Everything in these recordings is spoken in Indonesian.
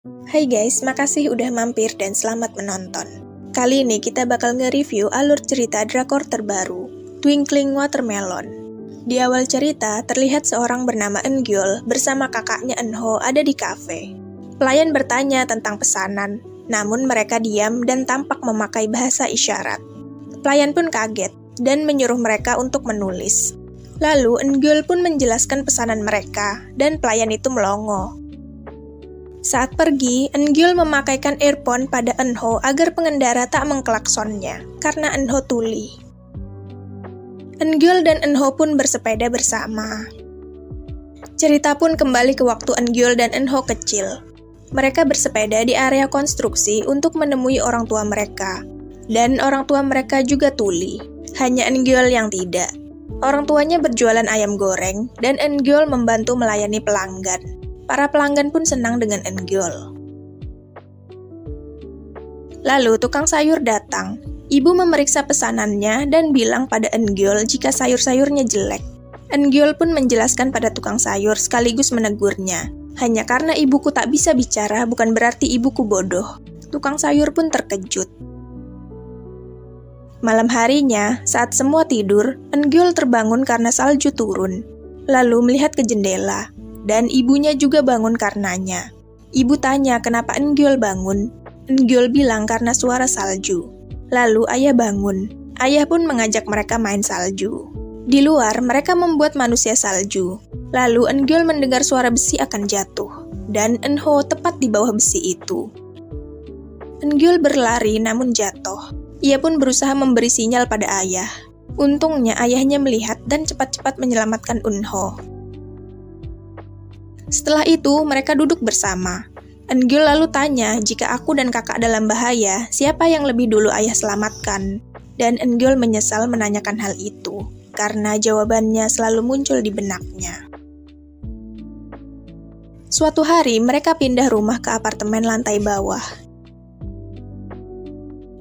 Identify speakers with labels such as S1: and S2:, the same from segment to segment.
S1: Hai guys, makasih udah mampir dan selamat menonton. Kali ini kita bakal nge-review alur cerita drakor terbaru, Twinkling Watermelon. Di awal cerita, terlihat seorang bernama Eungyul bersama kakaknya Eunho ada di kafe. Pelayan bertanya tentang pesanan, namun mereka diam dan tampak memakai bahasa isyarat. Pelayan pun kaget dan menyuruh mereka untuk menulis. Lalu Eungyul pun menjelaskan pesanan mereka, dan pelayan itu melongo. Saat pergi, Eungyul memakaikan earphone pada Eunho agar pengendara tak mengklaksonnya, karena Eunho tuli. Eungyul dan Eunho pun bersepeda bersama. Cerita pun kembali ke waktu Eungyul dan Eunho kecil. Mereka bersepeda di area konstruksi untuk menemui orang tua mereka, dan orang tua mereka juga tuli, hanya Eungyul yang tidak. Orang tuanya berjualan ayam goreng, dan Eungyul membantu melayani pelanggan. Para pelanggan pun senang dengan Eungyul. Lalu tukang sayur datang. Ibu memeriksa pesanannya dan bilang pada Eungyul jika sayur-sayurnya jelek. Eungyul pun menjelaskan pada tukang sayur sekaligus menegurnya. Hanya karena ibuku tak bisa bicara bukan berarti ibuku bodoh. Tukang sayur pun terkejut. Malam harinya, saat semua tidur, Eungyul terbangun karena salju turun. Lalu melihat ke jendela. Dan ibunya juga bangun karenanya. Ibu tanya kenapa Eungyul bangun. Eungyul bilang karena suara salju. Lalu ayah bangun. Ayah pun mengajak mereka main salju. Di luar, mereka membuat manusia salju. Lalu Eungyul mendengar suara besi akan jatuh. Dan Eunho tepat di bawah besi itu. Eungyul berlari namun jatuh. Ia pun berusaha memberi sinyal pada ayah. Untungnya ayahnya melihat dan cepat-cepat menyelamatkan Eunho. Setelah itu, mereka duduk bersama. Eungyul lalu tanya, jika aku dan kakak dalam bahaya, siapa yang lebih dulu ayah selamatkan? Dan Eungyul menyesal menanyakan hal itu, karena jawabannya selalu muncul di benaknya. Suatu hari, mereka pindah rumah ke apartemen lantai bawah.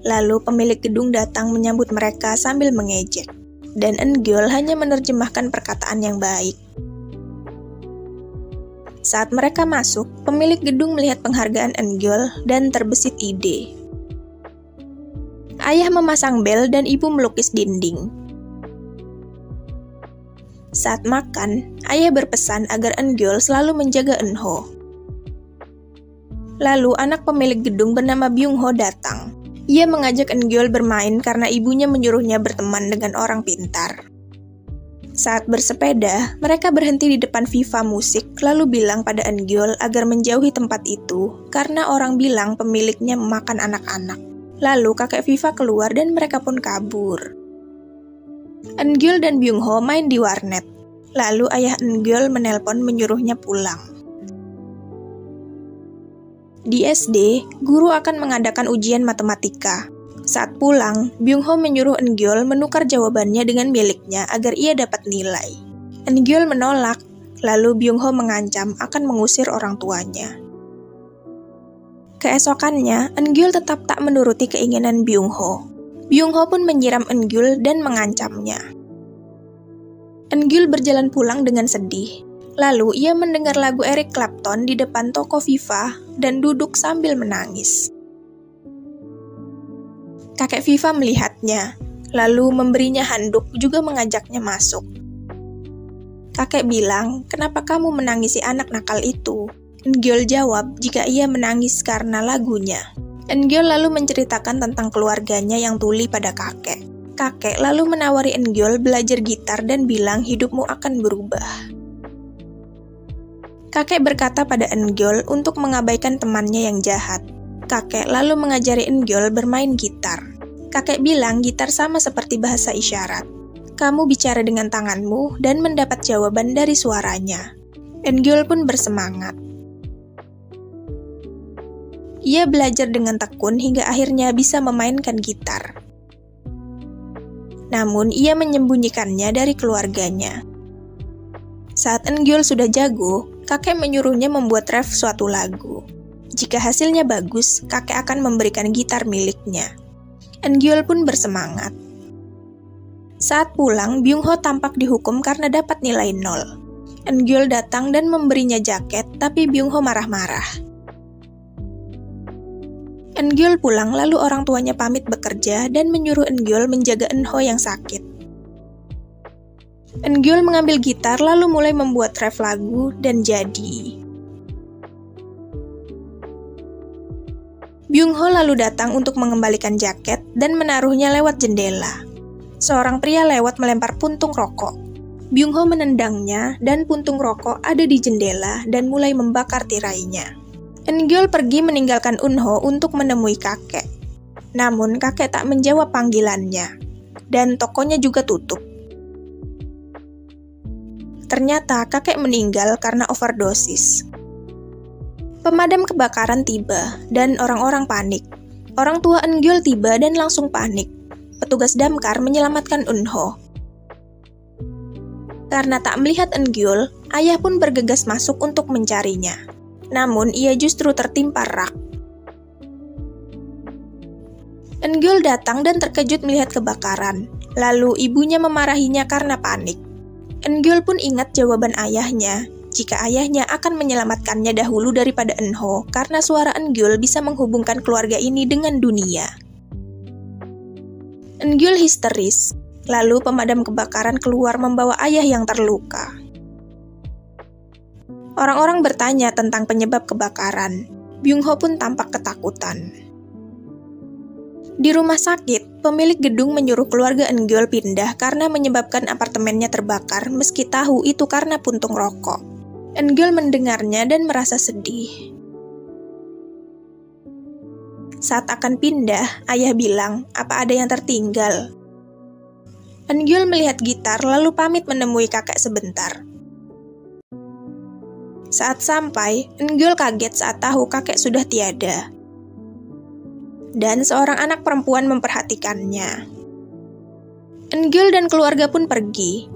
S1: Lalu pemilik gedung datang menyambut mereka sambil mengejek. Dan Eungyul hanya menerjemahkan perkataan yang baik. Saat mereka masuk, pemilik gedung melihat penghargaan Eungyul dan terbesit ide. Ayah memasang bel dan ibu melukis dinding. Saat makan, ayah berpesan agar Eungyul selalu menjaga Eunho. Lalu anak pemilik gedung bernama Byung-ho datang. Ia mengajak Eungyul bermain karena ibunya menyuruhnya berteman dengan orang pintar. Saat bersepeda, mereka berhenti di depan Viva Musik lalu bilang pada Eungyul agar menjauhi tempat itu karena orang bilang pemiliknya memakan anak-anak. Lalu kakek Viva keluar dan mereka pun kabur. Eungyul dan Byung-ho main di warnet. Lalu ayah Eungyul menelpon menyuruhnya pulang. Di SD, guru akan mengadakan ujian matematika. Saat pulang, Byung-ho menyuruh Eungyul menukar jawabannya dengan miliknya agar ia dapat nilai. Eungyul menolak, lalu Byung-ho mengancam akan mengusir orang tuanya. Keesokannya, Eungyul tetap tak menuruti keinginan Byung-ho. Byung-ho pun menyiram Eungyul dan mengancamnya. Eungyul berjalan pulang dengan sedih. Lalu ia mendengar lagu Eric Clapton di depan toko Viva dan duduk sambil menangis. Kakek Viva melihatnya, lalu memberinya handuk juga mengajaknya masuk. Kakek bilang, kenapa kamu menangisi anak nakal itu? Eungyul jawab jika ia menangis karena lagunya. Eungyul lalu menceritakan tentang keluarganya yang tuli pada kakek. Kakek lalu menawari Eungyul belajar gitar dan bilang hidupmu akan berubah. Kakek berkata pada Eungyul untuk mengabaikan temannya yang jahat. Kakek lalu mengajari Eungyul bermain gitar. Kakek bilang gitar sama seperti bahasa isyarat. Kamu bicara dengan tanganmu dan mendapat jawaban dari suaranya. Eungyul pun bersemangat. Ia belajar dengan tekun hingga akhirnya bisa memainkan gitar. Namun ia menyembunyikannya dari keluarganya. Saat Eungyul sudah jago, kakek menyuruhnya membuat ref suatu lagu. Jika hasilnya bagus, kakek akan memberikan gitar miliknya. Eungyul pun bersemangat. Saat pulang, Byung-ho tampak dihukum karena dapat nilai 0. Eungyul datang dan memberinya jaket, tapi Byung-ho marah-marah. Eungyul pulang lalu orang tuanya pamit bekerja dan menyuruh Eungyul menjaga Eunho yang sakit. Eungyul mengambil gitar lalu mulai membuat ref lagu dan jadi. Byung-ho lalu datang untuk mengembalikan jaket dan menaruhnya lewat jendela. Seorang pria lewat melempar puntung rokok. Byung-ho menendangnya dan puntung rokok ada di jendela dan mulai membakar tirainya. Eungyul pergi meninggalkan Eunho untuk menemui kakek. Namun kakek tak menjawab panggilannya, dan tokonya juga tutup. Ternyata kakek meninggal karena overdosis. Pemadam kebakaran tiba, dan orang-orang panik. Orang tua Eungyul tiba dan langsung panik. Petugas damkar menyelamatkan Eunho. Karena tak melihat Eungyul, ayah pun bergegas masuk untuk mencarinya. Namun, ia justru tertimpa rak. Eungyul datang dan terkejut melihat kebakaran. Lalu, ibunya memarahinya karena panik. Eungyul pun ingat jawaban ayahnya, jika ayahnya akan menyelamatkannya dahulu daripada Eunho, karena suara Eungyul bisa menghubungkan keluarga ini dengan dunia. Eungyul histeris. Lalu, pemadam kebakaran keluar membawa ayah yang terluka. Orang-orang bertanya tentang penyebab kebakaran. Byung-ho pun tampak ketakutan. Di rumah sakit, pemilik gedung menyuruh keluarga Eungyul pindah karena menyebabkan apartemennya terbakar meski tahu itu karena puntung rokok. Eungyul mendengarnya dan merasa sedih. Saat akan pindah, ayah bilang, "Apa ada yang tertinggal?" Eungyul melihat gitar lalu pamit menemui kakek sebentar. Saat sampai, Eungyul kaget saat tahu kakek sudah tiada. Dan seorang anak perempuan memperhatikannya. Eungyul dan keluarga pun pergi.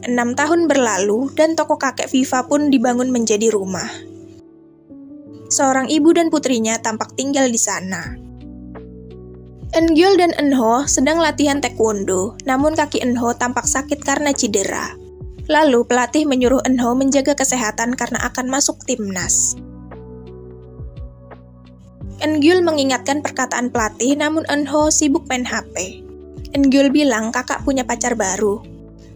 S1: 6 tahun berlalu dan toko kakek Viva pun dibangun menjadi rumah. Seorang ibu dan putrinya tampak tinggal di sana. Eungyul dan Eunho sedang latihan taekwondo, namun kaki Eunho tampak sakit karena cedera. Lalu pelatih menyuruh Eunho menjaga kesehatan karena akan masuk timnas. Eungyul mengingatkan perkataan pelatih, namun Eunho sibuk main HP. Eungyul bilang kakak punya pacar baru.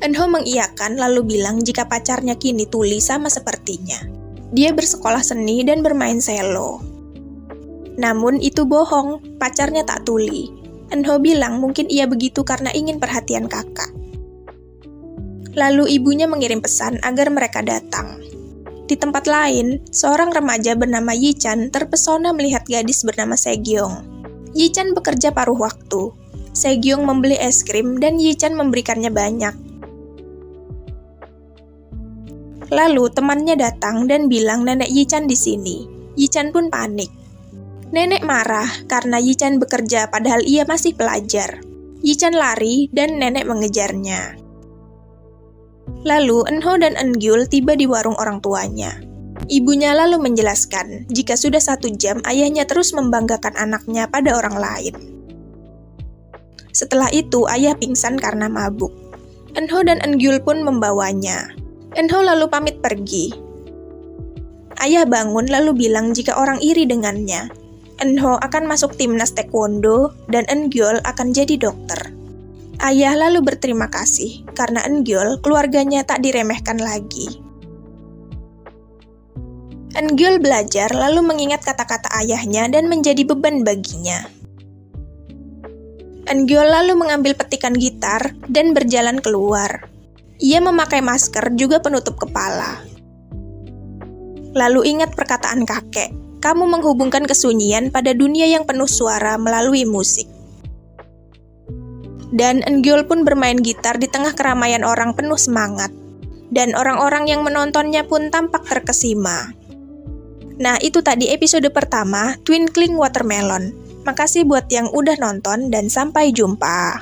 S1: Eunho mengiyakan lalu bilang jika pacarnya kini tuli sama sepertinya. Dia bersekolah seni dan bermain selo. Namun itu bohong, pacarnya tak tuli. Eunho bilang mungkin ia begitu karena ingin perhatian kakak. Lalu ibunya mengirim pesan agar mereka datang. Di tempat lain, seorang remaja bernama Yi-chan terpesona melihat gadis bernama Se-gyong. Yi-chan bekerja paruh waktu. Se-gyong membeli es krim dan Yi-chan memberikannya banyak. Lalu temannya datang dan bilang nenek Yi-chan di sini. Yi-chan pun panik. Nenek marah karena Yi-chan bekerja padahal ia masih pelajar. Yi-chan lari dan nenek mengejarnya. Lalu Eunho dan Eungyul tiba di warung orang tuanya. Ibunya lalu menjelaskan jika sudah 1 jam ayahnya terus membanggakan anaknya pada orang lain. Setelah itu ayah pingsan karena mabuk. Eunho dan Eungyul pun membawanya. Eunho lalu pamit pergi. Ayah bangun lalu bilang jika orang iri dengannya. Eunho akan masuk timnas taekwondo dan Eungyul akan jadi dokter. Ayah lalu berterima kasih karena Eungyul keluarganya tak diremehkan lagi. Eungyul belajar lalu mengingat kata-kata ayahnya dan menjadi beban baginya. Eungyul lalu mengambil petikan gitar dan berjalan keluar. Ia memakai masker juga penutup kepala. Lalu ingat perkataan kakek, kamu menghubungkan kesunyian pada dunia yang penuh suara melalui musik. Dan Eungyul pun bermain gitar di tengah keramaian orang penuh semangat. Dan orang-orang yang menontonnya pun tampak terkesima. Nah, itu tadi episode pertama, Twinkling Watermelon. Makasih buat yang udah nonton dan sampai jumpa.